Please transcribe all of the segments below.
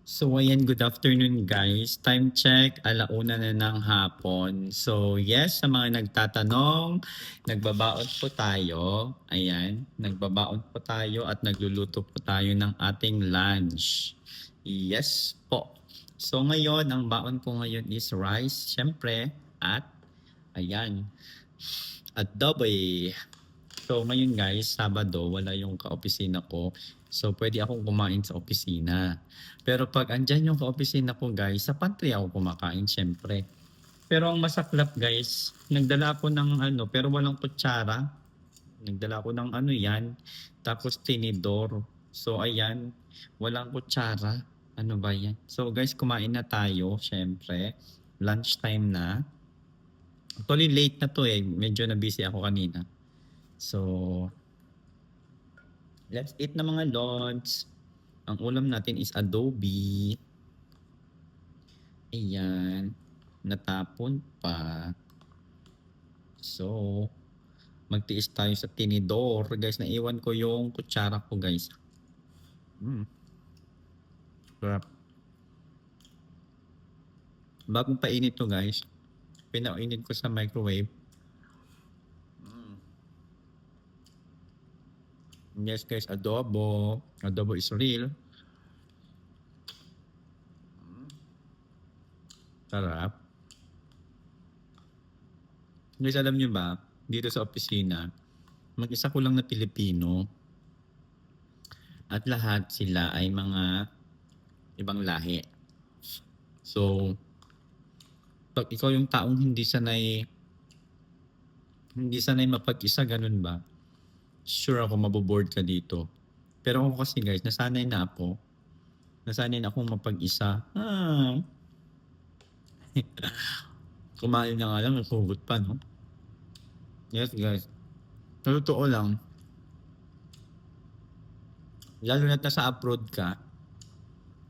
So ayan, good afternoon guys. Time check, 1:00 na ng hapon. So yes, sa mga nagtatanong, nagbabaon po tayo. Ayan, nagbabaon po tayo at nagluluto po tayo ng ating lunch. Yes po. So ngayon, ang baon ko ngayon is rice, syempre, at ayan, adobo. So ngayon guys, Sabado, wala yung kaopisina ko. So pwede akong kumain sa opisina. Pero pag andyan yung kaopisina ko guys, sa pantry ako kumakain syempre. Pero ang masaklap guys, nagdala ako ng ano, pero walang kutsara. Nagdala ako ng ano yan, tapos tinidor. So ayan, walang kutsara. Ano ba yan? So guys, kumain na tayo syempre. Lunchtime na. Actually late na to eh, medyo na busy ako kanina. So, let's eat na mga lods. Ang ulam natin is adobe. Ayan. Natapon pa. So, magtiis tayo sa tinidor. Guys, naiwan ko yung kutsara ko guys. Sarap. Bagong painit to guys. Pinainit ko sa microwave. Yes guys, adobo. Adobo is real. Sarap. Guys, alam nyo ba, dito sa opisina, mag-isa ko lang na Pilipino at lahat sila ay mga ibang lahi. So, pag ikaw yung taong hindi sanay mapag-isa, ganun ba? Sure ako maboboard ka dito. Pero ako kasi guys, nasanay na ako. Nasanay na akong mapag-isa. Kumain na nga lang, naghugot pa, no? Yes guys. Sa totoo lang, lalo na sa abroad ka,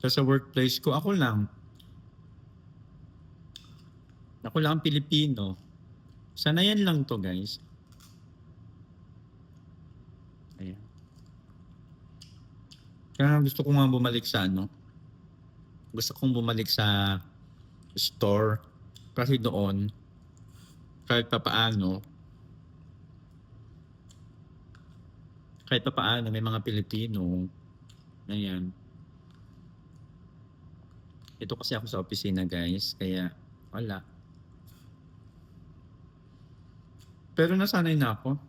sa workplace ko, ako lang ang Pilipino. Sanayan lang to guys. Ayan. Kaya gusto ko nga bumalik sa ano. Gusto kong bumalik sa store. Kasi doon, kahit papaano, may mga Pilipino. Ayan. Ito kasi ako sa opisina guys. Kaya wala. Pero nasanay na ako.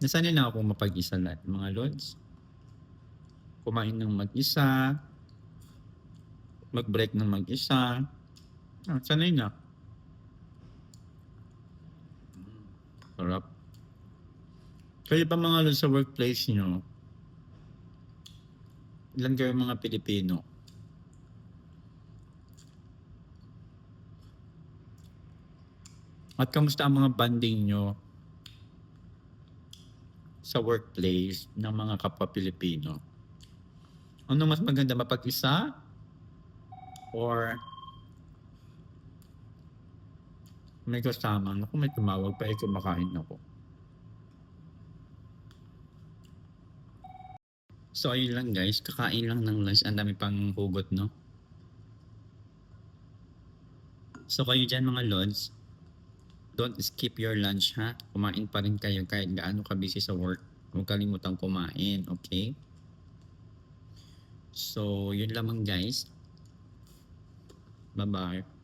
Nasanay na ako mapag-isa lahat, mga lods. Kumain ng mag-isa. Mag-break ng mag-isa. Sanay na. Sarap. Kayo pa mga lods sa workplace nyo, ilan kayo mga Pilipino? At kamusta ang mga banding nyo sa workplace ng mga kapwa Pilipino? Ano mas maganda, mapag-isa? Or may kasama? Naku, may tumawag pa, kumakain ako. So ayun lang guys, kakain lang ng lunch, ang dami pang hugot, no? So kayo dyan mga lods, don't skip your lunch ha. Kumain pa rin kayo kahit gaano ka busy sa work. Huwag kalimutang kumain, okay? So yun lamang guys. Bye-bye.